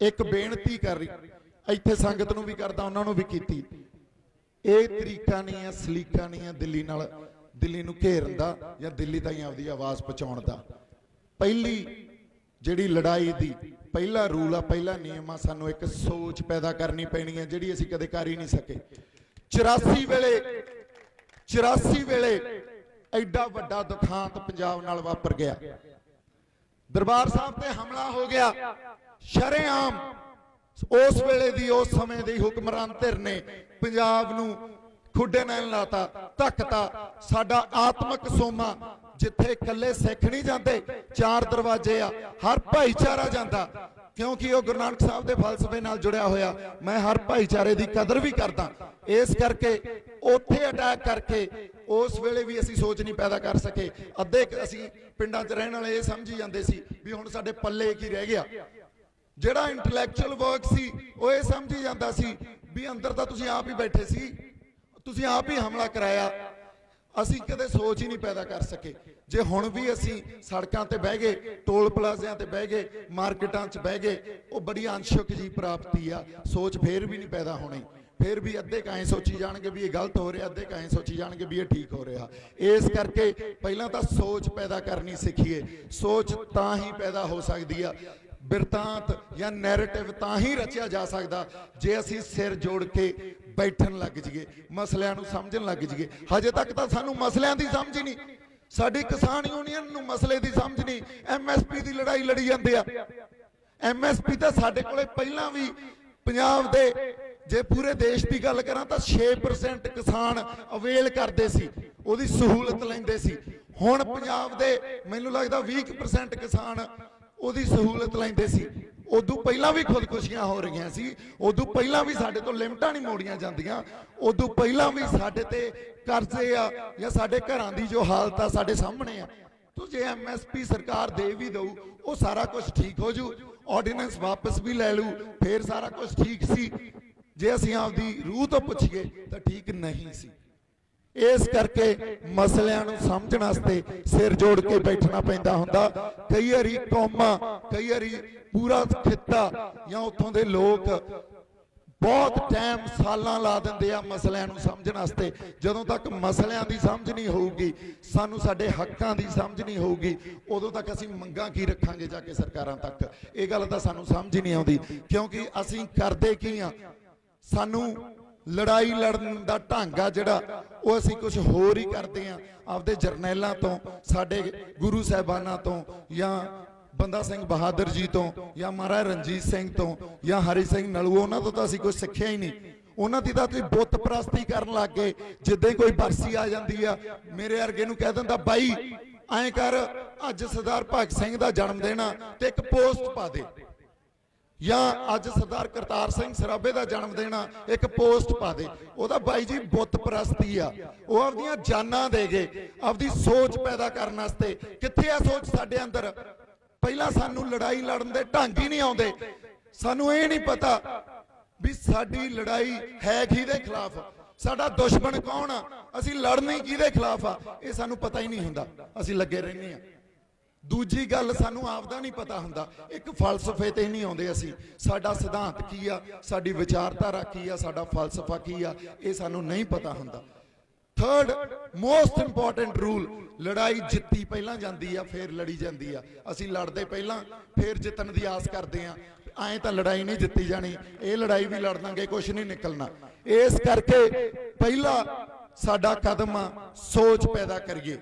A: ਇੱਕ ਬੇਨਤੀ ਕਰ ਰਹੀ, ਇੱਥੇ ਸੰਗਤ ਨੂੰ ਵੀ ਕਰਦਾ, ਉਹਨਾਂ ਨੂੰ ਵੀ ਕੀਤੀ, ਇਹ ਤਰੀਕਾ ਨਹੀਂ ਹੈ, ਸਲੀਕਾ ਨਹੀਂ ਹੈ ਦਿੱਲੀ ਨਾਲ, ਦਿੱਲੀ ਨੂੰ ਘੇਰਨ ਦਾ ਜਾਂ ਦਿੱਲੀ ਤਾਈਂ ਆਪਦੀ ਆਵਾਜ਼ ਪਹੁੰਚਾਉਣ ਦਾ। ਪਹਿਲੀ ਜਿਹੜੀ ਲੜਾਈ ਦੀ ਪਹਿਲਾ ਰੂਲ ਆ, ਪਹਿਲਾ ਨਿਯਮ ਆ, ਸਾਨੂੰ ਇੱਕ ਸੋਚ ਪੈਦਾ ਕਰਨੀ ਪੈਣੀ ਹੈ ਜਿਹੜੀ ਅਸੀਂ ਕਦੇ ਕਰ ਹੀ ਨਹੀਂ ਸਕੇ। 84 ਵੇਲੇ ਐਡਾ ਵੱਡਾ ਦੁਖਾਂਤ ਪੰਜਾਬ ਨਾਲ ਵਾਪਰ ਗਿਆ, ਦਰਬਾਰ ਸਾਹਿਬ ਤੇ ਹਮਲਾ ਹੋ ਗਿਆ ਸ਼ਰੇਆਮ। ਉਸ ਵੇਲੇ ਦੀ, ਉਸ ਸਮੇਂ ਦੀ ਹੁਕਮਰਾਨ ਧਿਰ ਨੇ ਪੰਜਾਬ ਨੂੰ ਖੁੱਡੇ ਨਾਲ ਲਾਤਾ, ਧੱਕਤਾ। ਸਾਡਾ ਆਤਮਿਕ ਸੋਮਾ, ਜਿੱਥੇ ਇਕੱਲੇ ਸਿੱਖ ਨਹੀਂ ਜਾਂਦੇ, 4 ਦਰਵਾਜ਼ੇ ਆ, ਹਰ ਭਾਈਚਾਰਾ ਜਾਂਦਾ, ਕਿਉਂਕਿ ਉਹ ਗੁਰੂ ਨਾਨਕ ਸਾਹਿਬ ਦੇ ਫਲਸਫੇ ਨਾਲ ਜੁੜਿਆ ਹੋਇਆ। ਮੈਂ ਹਰ ਭਾਈਚਾਰੇ ਦੀ ਕਦਰ ਵੀ ਕਰਦਾ, ਇਸ ਕਰਕੇ ਉੱਥੇ ਅਟੈਕ ਕਰਕੇ ਉਸ ਵੇਲੇ ਵੀ ਅਸੀਂ ਸੋਚ ਨਹੀਂ ਪੈਦਾ ਕਰ ਸਕੇ। ਅੱਧੇ ਅਸੀਂ ਪਿੰਡਾਂ 'ਚ ਰਹਿਣ ਵਾਲੇ ਇਹ ਸਮਝੀ ਜਾਂਦੇ ਸੀ ਵੀ ਹੁਣ ਸਾਡੇ ਪੱਲੇ ਕੀ ਰਹਿ ਗਿਆ। ਜਿਹੜਾ ਇੰਟੈਲੈਕਚੁਅਲ ਵਰਕ ਸੀ ਉਹ ਇਹ ਸਮਝੀ ਜਾਂਦਾ ਸੀ ਵੀ ਅੰਦਰ ਤਾਂ ਤੁਸੀਂ ਆਪ ਹੀ ਬੈਠੇ ਸੀ, ਤੁਸੀਂ ਆਪ ਹੀ ਹਮਲਾ ਕਰਾਇਆ। ਅਸੀਂ ਕਦੇ ਸੋਚ ਹੀ ਨਹੀਂ ਪੈਦਾ ਕਰ ਸਕੇ। ਜੇ ਹੁਣ ਵੀ ਅਸੀਂ ਸੜਕਾਂ ਤੇ ਬਹਿ ਗਏ, ਟੋਲ ਪਲਾਜ਼ਿਆਂ ਤੇ ਬਹਿ ਗਏ, ਮਾਰਕੀਟਾਂ 'ਚ ਬਹਿ ਗਏ, ਉਹ ਬੜੀ ਅੰਸ਼ਕ ਜੀ ਪ੍ਰਾਪਤੀ ਆ, ਸੋਚ ਫੇਰ ਵੀ ਨਹੀਂ ਪੈਦਾ ਹੋਣੀ। ਫਿਰ ਵੀ ਅੱਧੇ ਕਾਏ ਸੋਚੀ ਜਾਣਗੇ ਵੀ ਇਹ ਗਲਤ ਹੋ ਰਿਹਾ, ਅੱਧੇ ਕਾਏ ਸੋਚੀ ਜਾਣਗੇ ਵੀ ਇਹ ਠੀਕ ਹੋ ਰਿਹਾ। ਇਸ ਕਰਕੇ ਪਹਿਲਾਂ ਤਾਂ ਸੋਚ ਪੈਦਾ ਕਰਨੀ ਸਿੱਖੀਏ। ਸੋਚ ਤਾਂ ਹੀ ਪੈਦਾ ਹੋ ਸਕਦੀ ਆ, ਬਿਰਤਾਂਤ ਜਾਂ ਨੈਰੇਟਿਵ ਤਾਂ ਹੀ ਰਚਿਆ ਜਾ ਸਕਦਾ ਜੇ ਅਸੀਂ ਸਿਰ ਜੋੜ ਕੇ ਬੈਠਣ ਲੱਗ ਜਾਈਏ, ਮਸਲਿਆਂ ਨੂੰ ਸਮਝਣ ਲੱਗ ਜਾਈਏ। ਹਜੇ ਤੱਕ ਤਾਂ ਸਾਨੂੰ ਮਸਲਿਆਂ ਦੀ ਸਮਝ ਹੀ ਨਹੀਂ, ਸਾਡੀ ਕਿਸਾਨ ਯੂਨੀਅਨ ਨੂੰ ਮਸਲੇ ਦੀ ਸਮਝ ਨਹੀਂ। ਐਮਐਸਪੀ ਦੀ ਲੜਾਈ ਲੜੀ ਜਾਂਦੇ ਆ। ਐਮਐਸਪੀ ਤਾਂ ਸਾਡੇ ਕੋਲੇ ਪਹਿਲਾਂ ਵੀ ਪੰਜਾਬ ਦੇ, ਜੇ ਪੂਰੇ ਦੇਸ਼ ਦੀ ਗੱਲ ਕਰਾਂ ਤਾਂ 6% ਕਿਸਾਨ ਅਵੇਲ ਕਰਦੇ ਸੀ, ਉਹਦੀ ਸਹੂਲਤ ਲੈਂਦੇ ਸੀ। ਹੁਣ ਪੰਜਾਬ ਦੇ ਮੈਨੂੰ ਲੱਗਦਾ 20% ਕਿਸਾਨ ਉਹਦੀ ਸਹੂਲਤ ਲੈਂਦੇ ਸੀ। ਉਦੋਂ ਪਹਿਲਾਂ ਵੀ ਖੁਦਕੁਸ਼ੀਆਂ ਹੋ ਰਹੀਆਂ ਸੀ, ਉਦੋਂ ਪਹਿਲਾਂ ਵੀ ਸਾਡੇ ਤੋਂ ਲਿਮਟਾਂ ਨਹੀਂ ਮੋੜੀਆਂ ਜਾਂਦੀਆਂ, ਉਦੋਂ ਪਹਿਲਾਂ ਵੀ ਸਾਡੇ ਤੇ ਕਰਜ਼ੇ ਆ ਜਾਂ ਸਾਡੇ ਘਰਾਂ ਦੀ ਜੋ ਹਾਲਤ ਆ ਸਾਡੇ ਸਾਹਮਣੇ ਆ। ਤੋ ਜੇ ਐਮਐਸਪੀ ਸਰਕਾਰ ਦੇ ਵੀ ਦਊ, ਉਹ ਸਾਰਾ ਕੁਝ ਠੀਕ ਹੋ ਜੂ, ਆਰਡੀਨੈਂਸ ਵਾਪਸ ਵੀ ਲੈ ਲੂ, ਫੇਰ ਸਾਰਾ ਕੁਝ ਠੀਕ ਸੀ। ਜੇ ਅਸੀਂ ਆਪਦੀ ਰੂਹ ਤੋਂ ਪੁੱਛੀਏ ਤਾਂ ਠੀਕ ਨਹੀਂ ਸੀ। ਇਸ ਕਰਕੇ ਮਸਲਿਆਂ ਨੂੰ ਸਮਝਣ ਵਾਸਤੇ ਸਿਰ ਜੋੜ ਕੇ ਬੈਠਣਾ ਪੈਂਦਾ ਹੁੰਦਾ। ਕਈ ਵਾਰੀ ਕੌਮਾਂ, ਕਈ ਵਾਰੀ ਪੂਰਾ ਖਿੱਤਾ ਜਾਂ ਉੱਥੋਂ ਦੇ ਲੋਕ ਬਹੁਤ ਟਾਈਮ, ਸਾਲਾਂ ਲਾ ਦਿੰਦੇ ਆ ਮਸਲਿਆਂ ਨੂੰ ਸਮਝਣ ਵਾਸਤੇ। ਜਦੋਂ ਤੱਕ ਮਸਲਿਆਂ ਦੀ ਸਮਝ ਨਹੀਂ ਹੋਊਗੀ, ਸਾਨੂੰ ਸਾਡੇ ਹੱਕਾਂ ਦੀ ਸਮਝ ਨਹੀਂ ਹੋਊਗੀ, ਉਦੋਂ ਤੱਕ ਅਸੀਂ ਮੰਗਾਂ ਕੀ ਰੱਖਾਂਗੇ ਜਾ ਕੇ ਸਰਕਾਰਾਂ ਤੱਕ। ਇਹ ਗੱਲ ਤਾਂ ਸਾਨੂੰ ਸਮਝ ਨਹੀਂ ਆਉਂਦੀ, ਕਿਉਂਕਿ ਅਸੀਂ ਕਰਦੇ ਕੀ ਆ। ਸਾਨੂੰ ਲੜਾਈ ਲੜਨ ਦਾ ਢੰਗ ਆ ਜਿਹੜਾ, ਉਹ ਅਸੀਂ ਕੁਝ ਹੋਰ ਹੀ ਕਰਦੇ ਆ। ਆਪਦੇ ਜਰਨੈਲਾਂ ਤੋਂ, ਸਾਡੇ ਗੁਰੂ ਸਾਹਿਬਾਨਾਂ ਤੋਂ, ਜਾਂ ਬੰਦਾ ਸਿੰਘ ਬਹਾਦਰ ਜੀ ਤੋਂ, ਜਾਂ ਮਹਾਰਾਜਾ ਰਣਜੀਤ ਸਿੰਘ ਤੋਂ, ਜਾਂ ਹਰੀ ਸਿੰਘ ਨਲੂਆ, ਉਹਨਾਂ ਤੋਂ ਤਾਂ ਅਸੀਂ ਕੁਝ ਸਿੱਖਿਆ ਹੀ ਨਹੀਂ। ਉਹਨਾਂ ਦੀ ਤਾਂ ਤੁਸੀਂ ਬੁੱਤ ਪ੍ਰਸਤੀ ਕਰਨ ਲੱਗ ਗਏ। ਜਿੱਦਾਂ ਕੋਈ ਬਰਸੀ ਆ ਜਾਂਦੀ ਆ, ਮੇਰੇ ਵਰਗੇ ਨੂੰ ਕਹਿ ਦਿੰਦਾ ਬਾਈ ਐਂ ਕਰ, ਅੱਜ ਸਰਦਾਰ ਭਗਤ ਸਿੰਘ ਦਾ ਜਨਮ ਦਿਨ ਆ ਤੇ ਇੱਕ ਪੋਸਟ ਪਾ ਦੇ, ਜਾਂ ਅੱਜ ਸਰਦਾਰ ਕਰਤਾਰ ਸਿੰਘ ਸਰਾਭੇ ਦਾ ਜਨਮ ਦਿਨ ਆ, ਇੱਕ ਪੋਸਟ ਪਾ ਦੇ। ਉਹਦਾ ਬਾਈ ਜੀ ਬੁੱਤ ਪ੍ਰਸਤੀ ਆ। ਉਹ ਆਪਦੀਆਂ ਜਾਨਾਂ ਦੇ ਗਏ ਆਪਦੀ ਸੋਚ ਪੈਦਾ ਕਰਨ ਵਾਸਤੇ। ਕਿੱਥੇ ਆ ਸੋਚ ਸਾਡੇ ਅੰਦਰ? ਪਹਿਲਾਂ ਸਾਨੂੰ ਲੜਾਈ ਲੜਨ ਦੇ ਢੰਗ ਹੀ ਨਹੀਂ ਆਉਂਦੇ। ਸਾਨੂੰ ਇਹ ਨਹੀਂ ਪਤਾ ਵੀ ਸਾਡੀ ਲੜਾਈ ਹੈ ਕਿਹਦੇ ਖਿਲਾਫ, ਸਾਡਾ ਦੁਸ਼ਮਣ ਕੌਣ ਆ, ਅਸੀਂ ਲੜਨੀ ਕਿਹਦੇ ਖਿਲਾਫ ਆ, ਇਹ ਸਾਨੂੰ ਪਤਾ ਹੀ ਨਹੀਂ ਹੁੰਦਾ। ਅਸੀਂ ਲੱਗੇ ਰਹਿੰਦੇ ਆ। ਦੂਜੀ ਗੱਲ, ਸਾਨੂੰ ਆਪਦਾ ਨਹੀਂ ਪਤਾ ਹੁੰਦਾ। ਇੱਕ ਫਲਸਫੇ ਤੇ ਨਹੀਂ ਆਉਂਦੇ ਅਸੀਂ, ਸਾਡਾ ਸਿਧਾਂਤ ਕੀ ਆ, ਸਾਡੀ ਵਿਚਾਰਧਾਰਾ ਕੀ ਆ, ਸਾਡਾ ਫਲਸਫਾ ਕੀ ਆ, ਇਹ ਸਾਨੂੰ ਨਹੀਂ ਪਤਾ ਹੁੰਦਾ। ਥਰਡ ਮੋਸਟ ਇੰਪੋਰਟੈਂਟ ਰੂਲ, ਲੜਾਈ ਜਿੱਤੀ ਪਹਿਲਾਂ ਜਾਂਦੀ ਆ, ਫੇਰ ਲੜੀ ਜਾਂਦੀ ਆ। ਅਸੀਂ ਲੜਦੇ ਪਹਿਲਾਂ, ਫੇਰ ਜਿੱਤਣ ਦੀ ਆਸ ਕਰਦੇ ਆ। ਐਂ ਤਾਂ ਲੜਾਈ ਨਹੀਂ ਜਿੱਤੀ ਜਾਣੀ, ਇਹ ਲੜਾਈ ਵੀ ਲੜ ਦਾਂਗੇ, ਕੁਝ ਨਹੀਂ ਨਿਕਲਣਾ। ਇਸ ਕਰਕੇ ਪਹਿਲਾ ਸਾਡਾ ਕਦਮ ਆ, ਸੋਚ ਪੈਦਾ ਕਰੀਏ।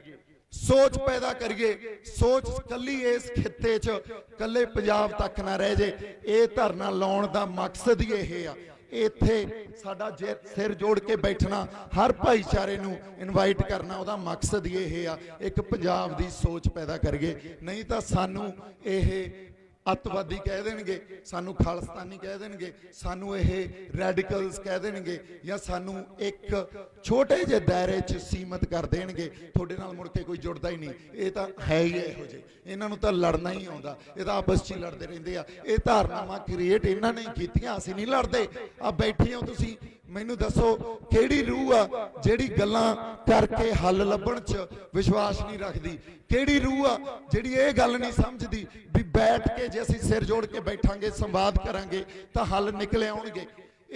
A: ਸੋਚ ਪੈਦਾ ਕਰੀਏ। ਸੋਚ ਕੱਲੀ ਇਸ ਖਿੱਤੇ 'ਚ, ਕੱਲੇ ਪੰਜਾਬ ਤੱਕ ਨਾ ਰਹਿ ਜੇ। ਇਹ ਧਰਨਾ ਲਾਉਣ ਦਾ ਮਕਸਦ ਹੀ ਇਹ ਆ। ਇੱਥੇ ਸਾਡਾ ਸਿਰ ਜੋੜ ਕੇ ਬੈਠਣਾ, ਹਰ ਭਾਈਚਾਰੇ ਨੂੰ ਇਨਵਾਈਟ ਕਰਨਾ, ਉਹਦਾ ਮਕਸਦ ਹੀ ਇਹ ਆ, ਇੱਕ ਪੰਜਾਬ ਦੀ ਸੋਚ ਪੈਦਾ ਕਰੀਏ। ਨਹੀਂ ਤਾਂ ਸਾਨੂੰ ਇਹ ਅੱਤਵਾਦੀ ਕਹਿ ਦੇਣਗੇ, ਸਾਨੂੰ ਖਾਲਿਸਤਾਨੀ ਕਹਿ ਦੇਣਗੇ, ਸਾਨੂੰ ਇਹ ਰੈਡੀਕਲਸ ਕਹਿ ਦੇਣਗੇ, ਜਾਂ ਸਾਨੂੰ ਇੱਕ ਛੋਟੇ ਜਿਹੇ ਦਾਇਰੇ 'ਚ ਸੀਮਤ ਕਰ ਦੇਣਗੇ। ਤੁਹਾਡੇ ਨਾਲ ਮੁੜ ਕੇ ਕੋਈ ਜੁੜਦਾ ਹੀ ਨਹੀਂ। ਇਹ ਤਾਂ ਹੈ ਹੀ ਇਹੋ ਜਿਹੇ, ਇਹਨਾਂ ਨੂੰ ਤਾਂ ਲੜਨਾ ਹੀ ਆਉਂਦਾ, ਇਹ ਤਾਂ ਆਪਸ 'ਚ ਹੀ ਲੜਦੇ ਰਹਿੰਦੇ ਆ। ਇਹ ਧਾਰਨਾਵਾਂ ਕ੍ਰੀਏਟ ਇਹਨਾਂ ਨੇ ਕੀਤੀਆਂ, ਅਸੀਂ ਨਹੀਂ ਲੜਦੇ। ਆ ਬੈਠੇ ਹੋ ਤੁਸੀਂ, ਮੈਨੂੰ ਦੱਸੋ ਕਿਹੜੀ ਰੂਹ ਆ ਜਿਹੜੀ ਗੱਲਾਂ ਕਰਕੇ ਹੱਲ ਲੱਭਣ 'ਚ ਵਿਸ਼ਵਾਸ ਨਹੀਂ ਰੱਖਦੀ? ਕਿਹੜੀ ਰੂਹ ਆ ਜਿਹੜੀ ਇਹ ਗੱਲ ਨਹੀਂ ਸਮਝਦੀ ਵੀ ਬੈਠ ਕੇ ਜੇ ਅਸੀਂ ਸਿਰ ਜੋੜ ਕੇ ਬੈਠਾਂਗੇ, ਸੰਵਾਦ ਕਰਾਂਗੇ ਤਾਂ ਹੱਲ ਨਿਕਲ ਆਉਣਗੇ?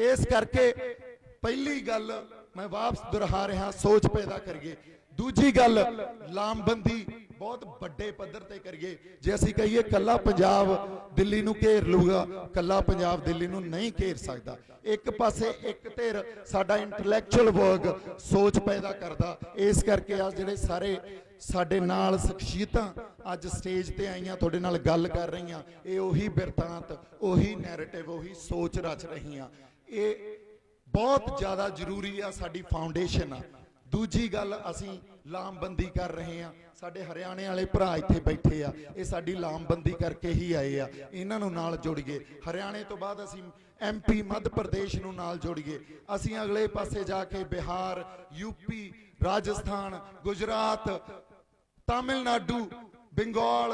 A: ਇਸ ਕਰਕੇ ਪਹਿਲੀ ਗੱਲ ਮੈਂ ਵਾਪਸ ਦੁਹਰਾ ਰਿਹਾ, ਸੋਚ ਪੈਦਾ ਕਰੀਏ। ਦੂਜੀ ਗੱਲ, ਲਾਮਬੰਦੀ ਬਹੁਤ ਵੱਡੇ ਪੱਧਰ ਤੇ ਕਰੀਏ। ਜੇ ਅਸੀਂ ਕਹੀਏ ਕੱਲਾ ਪੰਜਾਬ ਦਿੱਲੀ ਨੂੰ ਘੇਰ ਲੂਗਾ, ਕੱਲਾ ਪੰਜਾਬ ਦਿੱਲੀ ਨੂੰ ਨਹੀਂ ਘੇਰ ਸਕਦਾ। ਇੱਕ ਪਾਸੇ ਇੱਕ ਧਿਰ ਸਾਡਾ ਇੰਟੈਲੈਕਚੁਅਲ ਵਰਕ ਸੋਚ ਪੈਦਾ ਕਰਦਾ। ਇਸ ਕਰਕੇ ਆ ਜਿਹੜੇ ਸਾਰੇ ਸਾਡੇ ਨਾਲ ਸ਼ਖਸੀਅਤਾਂ ਅੱਜ ਸਟੇਜ ਤੇ ਆਈਆਂ, ਤੁਹਾਡੇ ਨਾਲ ਗੱਲ ਕਰ ਰਹੀਆਂ, ਇਹ ਉਹੀ ਬਿਰਤਾਂਤ, ਉਹੀ ਨੈਰੇਟਿਵ, ਉਹੀ ਸੋਚ ਰਚ ਰਹੀਆਂ। ਇਹ ਬਹੁਤ ਜ਼ਿਆਦਾ ਜ਼ਰੂਰੀ ਆ, ਸਾਡੀ ਫਾਊਂਡੇਸ਼ਨ ਆ। ਦੂਜੀ ਗੱਲ, ਅਸੀਂ ਲਾਮਬੰਦੀ ਕਰ ਰਹੇ ਹਾਂ। ਸਾਡੇ ਹਰਿਆਣੇ ਵਾਲੇ ਭਰਾ ਇੱਥੇ ਬੈਠੇ ਆ, ਇਹ ਸਾਡੀ ਲਾਮਬੰਦੀ ਕਰਕੇ ਹੀ ਆਏ ਆ। ਇਹਨਾਂ ਨੂੰ ਨਾਲ ਜੋੜੀਏ। ਹਰਿਆਣੇ ਤੋਂ ਬਾਅਦ ਅਸੀਂ MP ਮੱਧ ਪ੍ਰਦੇਸ਼ ਨੂੰ ਨਾਲ ਜੋੜੀਏ। ਅਸੀਂ ਅਗਲੇ ਪਾਸੇ ਜਾ ਕੇ ਬਿਹਾਰ, UP, ਰਾਜਸਥਾਨ, ਗੁਜਰਾਤ, ਤਾਮਿਲਨਾਡੂ, ਬੰਗਾਲ,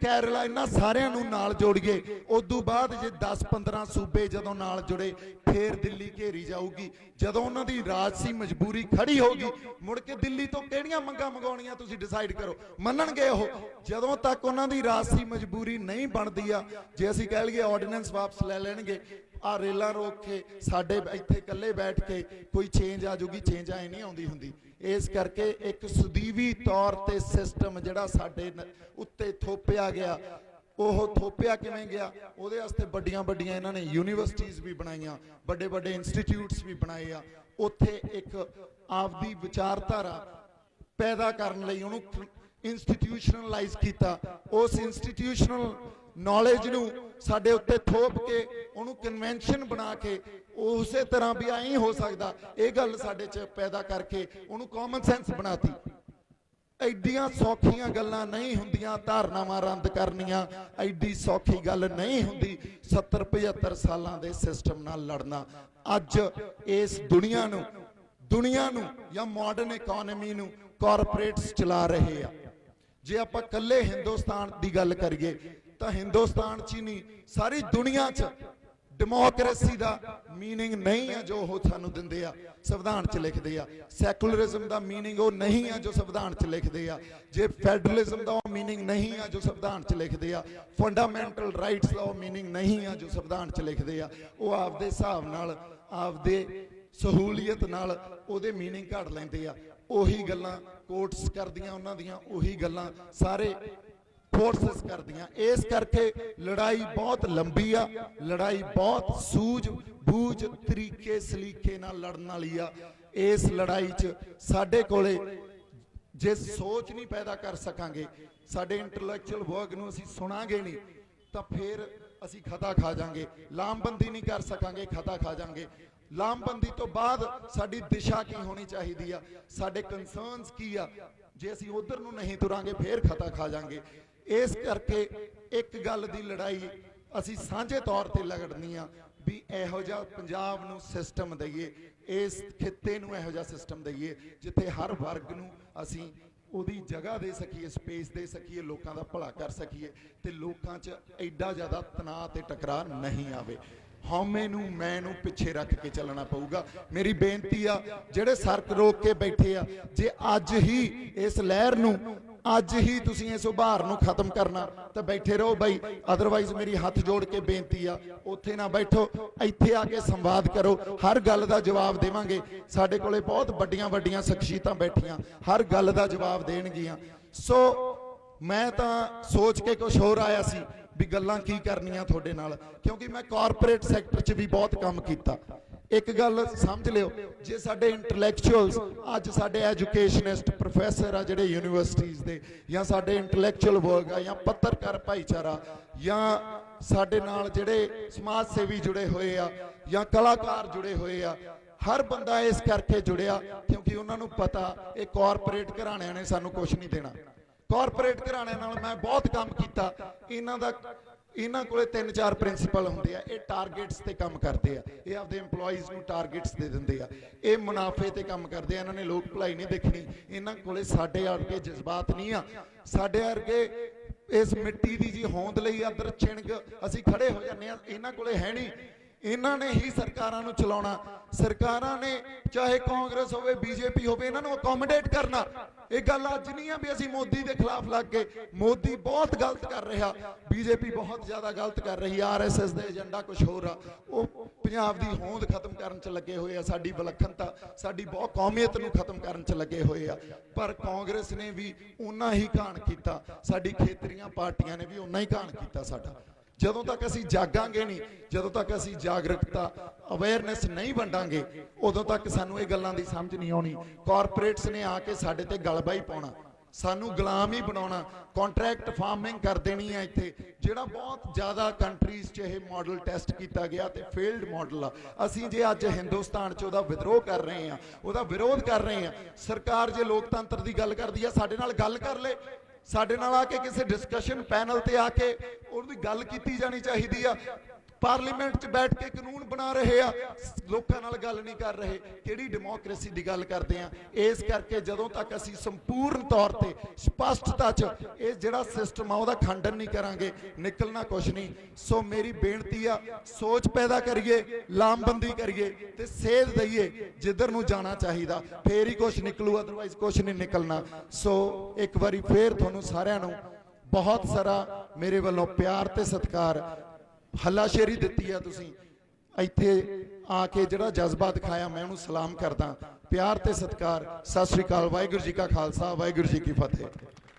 A: ਕੇਰਲਾ, ਇਹਨਾਂ ਸਾਰਿਆਂ ਨੂੰ ਨਾਲ ਜੋੜੀਏ। ਉਦੋਂ ਬਾਅਦ ਜੇ 10-15 ਸੂਬੇ ਜਦੋਂ ਨਾਲ ਜੁੜੇ, ਫੇਰ ਦਿੱਲੀ ਘੇਰੀ ਜਾਊਗੀ। ਜਦੋਂ ਉਹਨਾਂ ਦੀ ਰਾਜਸੀ ਮਜਬੂਰੀ ਖੜੀ ਹੋਗੀ, ਮੁੜ ਕੇ ਦਿੱਲੀ ਤੋਂ ਕਿਹੜੀਆਂ ਮੰਗਾਂ ਮੰਗਾਉਣੀਆਂ ਤੁਸੀਂ ਡਿਸਾਈਡ ਕਰੋ, ਮੰਨਣਗੇ ਉਹ? ਜਦੋਂ ਤੱਕ ਉਹਨਾਂ ਦੀ ਰਾਜਸੀ ਮਜਬੂਰੀ ਨਹੀਂ ਬਣਦੀ ਆ, ਜੇ ਅਸੀਂ ਕਹਿ ਲਈਏ ਆਰਡੀਨੈਂਸ ਵਾਪਸ ਲੈ ਲੈਣਗੇ, ਆ ਰੇਲਾਂ ਰੋਕ ਕੇ ਸਾਡੇ ਇੱਥੇ ਇਕੱਲੇ ਬੈਠ ਕੇ ਕੋਈ ਚੇਂਜ ਆ ਜੂਗੀ? ਚੇਂਜ ਆਏ ਨਹੀਂ ਆਉਂਦੀ ਹੁੰਦੀ। ਇਸ ਕਰਕੇ ਇੱਕ ਸੁਦੀਵੀ ਤੌਰ ਤੇ ਸਿਸਟਮ ਜਿਹੜਾ ਸਾਡੇ ਉੱਤੇ ਥੋਪਿਆ ਗਿਆ, ਉਹ ਥੋਪਿਆ ਕਿਵੇਂ ਗਿਆ? ਉਹਦੇ ਵਾਸਤੇ ਵੱਡੀਆਂ ਵੱਡੀਆਂ ਇਹਨਾਂ ਨੇ ਯੂਨੀਵਰਸਿਟੀਜ਼ ਵੀ ਬਣਾਈਆਂ, ਵੱਡੇ ਵੱਡੇ ਇੰਸਟੀਚਿਊਟਸ ਵੀ ਬਣਾਏ ਆ। ਉੱਥੇ ਇੱਕ ਆਪਦੀ ਵਿਚਾਰਧਾਰਾ ਪੈਦਾ ਕਰਨ ਲਈ ਉਹਨੂੰ ਇੰਸਟੀਟਿਊਸ਼ਨਲਾਈਜ਼ ਕੀਤਾ। ਉਸ ਇੰਸਟੀਟਿਊਸ਼ਨਲ ਨੌਲੇਜ ਨੂੰ ਸਾਡੇ ਉੱਤੇ ਥੋਪ ਕੇ ਉਹਨੂੰ ਕਨਵੈਨਸ਼ਨ ਬਣਾ ਕੇ, ਉਸੇ ਤਰ੍ਹਾਂ ਵੀ ਐਂ ਹੋ ਸਕਦਾ, ਇਹ ਗੱਲ ਸਾਡੇ 'ਚ ਪੈਦਾ ਕਰਕੇ ਉਹਨੂੰ ਕਾਮਨ ਸੈਂਸ ਬਣਾਤੀ। ਐਡੀਆਂ ਸੌਖੀਆਂ ਗੱਲਾਂ ਨਹੀਂ ਹੁੰਦੀਆਂ ਧਾਰਨਾਵਾਂ ਰੱਦ ਕਰਨੀਆਂ, ਐਡੀ ਸੌਖੀ ਗੱਲ ਨਹੀਂ ਹੁੰਦੀ 70-75 ਸਾਲਾਂ ਦੇ ਸਿਸਟਮ ਨਾਲ ਲੜਨਾ। ਅੱਜ ਇਸ ਦੁਨੀਆ ਨੂੰ ਜਾਂ ਮਾਡਰਨ ਇਕਨੋਮੀ ਨੂੰ ਕਾਰਪੋਰੇਟਸ ਚਲਾ ਰਹੇ ਆ। ਜੇ ਆਪਾਂ ਕੱਲੇ ਹਿੰਦੁਸਤਾਨ ਦੀ ਗੱਲ ਕਰੀਏ ਤਾਂ ਹਿੰਦੁਸਤਾਨ 'ਚ ਹੀ ਨਹੀਂ, ਸਾਰੀ ਦੁਨੀਆ 'ਚ ਡੈਮੋਕ੍ਰੇਸੀ ਦਾ ਮੀਨਿੰਗ ਨਹੀਂ ਆ ਜੋ ਉਹ ਸਾਨੂੰ ਦਿੰਦੇ ਆ, ਸੰਵਿਧਾਨ 'ਚ ਲਿਖਦੇ ਆ। ਸੈਕੂਲਰਿਜ਼ਮ ਦਾ ਮੀਨਿੰਗ ਉਹ ਨਹੀਂ ਆ ਜੋ ਸੰਵਿਧਾਨ 'ਚ ਲਿਖਦੇ ਆ। ਜੇ ਫੈਡਰਲਿਜ਼ਮ ਦਾ ਉਹ ਮੀਨਿੰਗ ਨਹੀਂ ਆ ਜੋ ਸੰਵਿਧਾਨ 'ਚ ਲਿਖਦੇ ਆ। ਫੰਡਾਮੈਂਟਲ ਰਾਈਟਸ ਦਾ ਉਹ ਮੀਨਿੰਗ ਨਹੀਂ ਆ ਜੋ ਸੰਵਿਧਾਨ 'ਚ ਲਿਖਦੇ ਆ। ਉਹ ਆਪਦੇ ਹਿਸਾਬ ਨਾਲ, ਆਪਦੇ ਸਹੂਲੀਅਤ ਨਾਲ ਉਹਦੇ ਮੀਨਿੰਗ ਘੜ ਲੈਂਦੇ ਆ। ਉਹੀ ਗੱਲਾਂ ਕੋਰਟਸ ਕਰਦੀਆਂ, ਉਹਨਾਂ ਦੀਆਂ ਉਹੀ ਗੱਲਾਂ ਸਾਰੇ ਫੋਰਸਸ ਕਰਦੀਆਂ। ਇਸ ਕਰਕੇ ਲੜਾਈ ਬਹੁਤ ਲੰਬੀ ਆ, ਲੜਾਈ ਬਹੁਤ ਸੂਝ ਬੂਝ ਤਰੀਕੇ ਸਲੀਕੇ ਨਾਲ ਲੜਨ ਵਾਲੀ ਆ। ਇਸ ਲੜਾਈ 'ਚ ਸਾਡੇ ਕੋਲੇ ਜੇ ਸੋਚ ਨਹੀਂ ਪੈਦਾ ਕਰ ਸਕਾਂਗੇ, ਸਾਡੇ ਇੰਟੈਲੈਕਚੁਅਲ ਵਰਕ ਨੂੰ ਅਸੀਂ ਸੁਣਾਂਗੇ ਨਹੀਂ, ਤਾਂ ਫਿਰ ਅਸੀਂ ਖਤਾ ਖਾ ਜਾਾਂਗੇ। ਲਾਮਬੰਦੀ ਨਹੀਂ ਕਰ ਸਕਾਂਗੇ, ਖਤਾ ਖਾ ਜਾਾਂਗੇ। ਲਾਮਬੰਦੀ ਤੋਂ ਬਾਅਦ ਸਾਡੀ ਦਿਸ਼ਾ ਕੀ ਹੋਣੀ ਚਾਹੀਦੀ ਆ, ਸਾਡੇ ਕੰਸਰਨਸ ਕੀ ਆ, ਜੇ ਅਸੀਂ ਉਧਰ ਨੂੰ ਨਹੀਂ ਤੁਰਾਂਗੇ ਫਿਰ ਖਤਾ ਖਾ ਜਾਾਂਗੇ। ਇਸ ਕਰਕੇ ਇੱਕ ਗੱਲ ਦੀ ਲੜਾਈ ਅਸੀਂ ਸਾਂਝੇ ਤੌਰ ਤੇ ਲੜਨੀ ਆ ਵੀ ਇਹੋ ਜਿਹਾ ਪੰਜਾਬ ਨੂੰ ਸਿਸਟਮ ਦਈਏ, ਇਸ ਖਿੱਤੇ ਨੂੰ ਇਹੋ ਜਿਹਾ ਸਿਸਟਮ ਦਈਏ ਜਿੱਥੇ ਹਰ ਵਰਗ ਨੂੰ ਅਸੀਂ ਉਹਦੀ ਜਗ੍ਹਾ ਦੇ ਸਕੀਏ, ਸਪੇਸ ਦੇ ਸਕੀਏ, ਲੋਕਾਂ ਦਾ ਭਲਾ ਕਰ ਸਕੀਏ ਤੇ ਲੋਕਾਂ 'ਚ ਐਡਾ ਜ਼ਿਆਦਾ ਤਣਾਅ ਤੇ ਟਕਰਾਅ ਨਹੀਂ ਆਵੇ। ਹਉਮੈ ਨੂੰ ਮੈਂ ਨੂੰ ਪਿੱਛੇ ਰੱਖ ਕੇ ਚੱਲਣਾ ਪਊਗਾ। ਮੇਰੀ ਬੇਨਤੀ ਆ, ਜਿਹੜੇ ਸੜਕ ਰੋਕ ਕੇ ਬੈਠੇ ਆ, ਜੇ ਅੱਜ ਹੀ ਇਸ ਲਹਿਰ ਨੂੰ, ਅੱਜ ਹੀ ਤੁਸੀਂ ਇਸ ਉਭਾਰ ਨੂੰ ਖਤਮ ਕਰਨਾ ਤਾਂ ਬੈਠੇ ਰਹੋ ਬਾਈ। ਅਦਰਵਾਈਜ਼ ਮੇਰੀ ਹੱਥ ਜੋੜ ਕੇ ਬੇਨਤੀ ਆ, ਉੱਥੇ ਨਾ ਬੈਠੋ, ਇੱਥੇ ਆ ਕੇ ਸੰਵਾਦ ਕਰੋ। ਹਰ ਗੱਲ ਦਾ ਜਵਾਬ ਦੇਵਾਂਗੇ। ਸਾਡੇ ਕੋਲੇ ਬਹੁਤ ਵੱਡੀਆਂ ਵੱਡੀਆਂ ਸ਼ਖਸੀਅਤਾਂ ਬੈਠੀਆਂ, ਹਰ ਗੱਲ ਦਾ ਜਵਾਬ ਦੇਣਗੀਆਂ। ਸੋ ਮੈਂ ਤਾਂ ਸੋਚ ਕੇ ਕੁਝ ਹੋਰ ਆਇਆ ਸੀ ਵੀ ਗੱਲਾਂ ਕੀ ਕਰਨੀਆਂ ਤੁਹਾਡੇ ਨਾਲ, ਕਿਉਂਕਿ ਮੈਂ ਕਾਰਪੋਰੇਟ ਸੈਕਟਰ 'ਚ ਵੀ ਬਹੁਤ ਕੰਮ ਕੀਤਾ। ਇੱਕ ਗੱਲ ਸਮਝ ਲਿਓ, ਜੇ ਸਾਡੇ ਇੰਟੈਲੈਕਚੁਅਲਸ ਅੱਜ ਸਾਡੇ ਐਜੂਕੇਸ਼ਨਿਸਟ ਪ੍ਰੋਫੈਸਰ ਆ ਜਿਹੜੇ ਯੂਨੀਵਰਸਿਟੀਜ਼ ਦੇ, ਜਾਂ ਸਾਡੇ ਇੰਟੈਲੈਕਚੁਅਲ ਵਰਕ ਆ, ਜਾਂ ਪੱਤਰਕਾਰ ਭਾਈਚਾਰਾ, ਜਾਂ ਸਾਡੇ ਨਾਲ ਜਿਹੜੇ ਸਮਾਜ ਸੇਵੀ ਜੁੜੇ ਹੋਏ ਆ ਜਾਂ ਕਲਾਕਾਰ ਜੁੜੇ ਹੋਏ ਆ, ਹਰ ਬੰਦਾ ਇਸ ਕਰਕੇ ਜੁੜਿਆ ਕਿਉਂਕਿ ਉਹਨਾਂ ਨੂੰ ਪਤਾ ਇਹ ਕਾਰਪੋਰੇਟ ਘਰਾਣਿਆਂ ਨੇ ਸਾਨੂੰ ਕੁਝ ਨਹੀਂ ਦੇਣਾ। ਕਾਰਪੋਰੇਟ ਘਰਾਣਿਆਂ ਨਾਲ ਮੈਂ ਬਹੁਤ ਕੰਮ ਕੀਤਾ। ਇਹਨਾਂ ਕੋਲੇ 3-4 ਪ੍ਰਿੰਸੀਪਲ ਹੁੰਦੇ ਆ। ਇਹ ਟਾਰਗੇਟਸ ਤੇ ਕੰਮ ਕਰਦੇ ਆ, ਇਹ ਆਪਦੇ EMPLOYEES ਨੂੰ ਟਾਰਗੇਟਸ ਦੇ ਦਿੰਦੇ ਆ, ਇਹ ਮੁਨਾਫੇ ਤੇ ਕੰਮ ਕਰਦੇ ਆ। ਇਹਨਾਂ ਨੇ ਲੋਕ ਭਲਾਈ ਨਹੀਂ ਦੇਖਣੀ। ਇਹਨਾਂ ਕੋਲੇ ਸਾਡੇ ਵਰਗੇ ਜਜ਼ਬਾਤ ਨਹੀਂ ਆ। ਸਾਡੇ ਵਰਗੇ ਇਸ ਮਿੱਟੀ ਦੀ ਜੀ ਹੋਂਦ ਲਈ ਅੰਦਰ ਛਿਣਕ ਅਸੀਂ ਖੜੇ ਹੋ ਜਾਂਦੇ ਆ। ਇਹਨਾਂ ਕੋਲੇ ਹੈ ਨਹੀਂ। ਇਹਨਾਂ ਨੇ ਹੀ ਸਰਕਾਰਾਂ ਨੂੰ ਚਲਾਉਣਾ। ਸਰਕਾਰਾਂ ਨੇ ਚਾਹੇ ਕਾਂਗਰਸ ਹੋਵੇ BJP ਹੋਵੇ, ਇਹਨਾਂ ਨੂੰ ਅਕੋਮੋਡੇਟ ਕਰਨਾ। ਇਹ ਗੱਲ ਅੱਜ ਨਹੀਂ ਆ ਵੀ ਅਸੀਂ ਮੋਦੀ ਦੇ ਖਿਲਾਫ ਲੱਗ ਗਏ। ਮੋਦੀ ਬਹੁਤ ਗਲਤ ਕਰ ਰਿਹਾ, BJP ਬਹੁਤ ਜ਼ਿਆਦਾ ਗਲਤ ਕਰ ਰਹੀ। RSS ਦਾ ਏਜੰਡਾ ਕੁਝ ਹੋਰ ਆ। ਉਹ ਪੰਜਾਬ ਦੀ ਹੋਂਦ ਖਤਮ ਕਰਨ 'ਚ ਲੱਗੇ ਹੋਏ ਆ, ਸਾਡੀ ਵਿਲੱਖਣਤਾ, ਸਾਡੀ ਬਹੁਤ ਕੌਮੀਅਤ ਨੂੰ ਖਤਮ ਕਰਨ 'ਚ ਲੱਗੇ ਹੋਏ ਆ। ਪਰ ਕਾਂਗਰਸ ਨੇ ਵੀ ਉਨਾ ਹੀ ਘਾਣ ਕੀਤਾ, ਸਾਡੀ ਖੇਤਰੀਆਂ ਪਾਰਟੀਆਂ ਨੇ ਵੀ ਉਨਾ ਹੀ ਘਾਣ ਕੀਤਾ ਸਾਡਾ। ਜਦੋਂ ਤੱਕ ਅਸੀਂ ਜਾਗਾਂਗੇ ਨਹੀਂ, ਜਦੋਂ ਤੱਕ ਅਸੀਂ ਜਾਗਰੂਕਤਾ ਅਵੇਅਰਨੈਸ ਨਹੀਂ ਵੰਡਾਂਗੇ, ਉਦੋਂ ਤੱਕ ਸਾਨੂੰ ਇਹ ਗੱਲਾਂ ਦੀ ਸਮਝ ਨਹੀਂ ਆਉਣੀ। ਕਾਰਪੋਰੇਟਸ ਨੇ ਆ ਕੇ ਸਾਡੇ ਤੇ ਗਲਬਾ ਹੀ ਪਾਉਣਾ, ਸਾਨੂੰ ਗੁਲਾਮ ਹੀ ਬਣਾਉਣਾ, ਕੰਟਰੈਕਟ ਫਾਰਮਿੰਗ ਕਰ ਦੇਣੀ ਹੈ ਇੱਥੇ, ਜਿਹੜਾ ਬਹੁਤ ਜ਼ਿਆਦਾ ਕੰਟਰੀਜ਼ 'ਚ ਇਹ ਮਾਡਲ ਟੈਸਟ ਕੀਤਾ ਗਿਆ ਤੇ ਫੇਲਡ ਮਾਡਲ ਆ। ਅਸੀਂ ਜੇ ਅੱਜ ਹਿੰਦੁਸਤਾਨ 'ਚ ਉਹਦਾ ਵਿਦਰੋਹ ਕਰ ਰਹੇ ਹਾਂ, ਉਹਦਾ ਵਿਰੋਧ ਕਰ ਰਹੇ ਹਾਂ। ਸਰਕਾਰ ਜੇ ਲੋਕਤੰਤਰ ਦੀ ਗੱਲ ਕਰਦੀ ਆ, ਸਾਡੇ ਨਾਲ ਗੱਲ ਕਰ ਲੈ, ਸਾਡੇ ਨਾਲ ਆ ਕੇ ਕਿਸੇ ਡਿਸਕਸ਼ਨ ਪੈਨਲ ਤੇ ਆ ਕੇ ਉਹਦੀ ਗੱਲ ਕੀਤੀ ਜਾਣੀ ਚਾਹੀਦੀ ਆ। ਪਾਰਲੀਮੈਂਟ 'ਚ ਬੈਠ ਕੇ ਕਾਨੂੰਨ ਬਣਾ ਰਹੇ ਆ, ਲੋਕਾਂ ਨਾਲ ਗੱਲ ਨਹੀਂ ਕਰ ਰਹੇ। ਕਿਹੜੀ ਡੈਮੋਕ੍ਰੇਸੀ ਦੀ ਗੱਲ ਕਰਦੇ ਆ? ਇਸ ਕਰਕੇ ਜਦੋਂ ਤੱਕ ਅਸੀਂ ਸੰਪੂਰਨ ਤੌਰ ਤੇ ਸਪਸ਼ਟਤਾ 'ਚ ਇਹ ਜਿਹੜਾ ਸਿਸਟਮ ਆ ਉਹਦਾ ਖੰਡਨ ਨਹੀਂ ਕਰਾਂਗੇ, ਨਿਕਲਣਾ ਕੁਝ ਨਹੀਂ। ਸੋ ਮੇਰੀ ਬੇਨਤੀ ਆ, ਸੋਚ ਪੈਦਾ ਕਰੀਏ, ਲਾਮਬੰਦੀ ਕਰੀਏ ਤੇ ਸੇਧ ਦਈਏ ਜਿੱਧਰ ਨੂੰ ਜਾਣਾ ਚਾਹੀਦਾ, ਫੇਰ ਹੀ ਕੁਝ ਨਿਕਲੂ, ਅਦਰਵਾਈਜ਼ ਕੁਝ ਨਹੀਂ ਨਿਕਲਣਾ। ਸੋ ਇੱਕ ਵਾਰੀ ਫੇਰ ਤੁਹਾਨੂੰ ਸਾਰਿਆਂ ਨੂੰ ਬਹੁਤ ਸਾਰਾ ਮੇਰੇ ਵੱਲੋਂ ਪਿਆਰ ਤੇ ਸਤਿਕਾਰ, ਹੱਲਾਸ਼ੇਰੀ ਦਿੱਤੀ ਆ। ਤੁਸੀਂ ਇੱਥੇ ਆ ਕੇ ਜਿਹੜਾ ਜਜ਼ਬਾ ਦਿਖਾਇਆ, ਮੈਂ ਉਹਨੂੰ ਸਲਾਮ ਕਰਦਾ। ਪਿਆਰ ਤੇ ਸਤਿਕਾਰ। ਸਤਿ ਸ੍ਰੀ ਅਕਾਲ। ਵਾਹਿਗੁਰੂ ਜੀ ਕਾ ਖਾਲਸਾ, ਵਾਹਿਗੁਰੂ ਜੀ ਕੀ ਫਤਿਹ।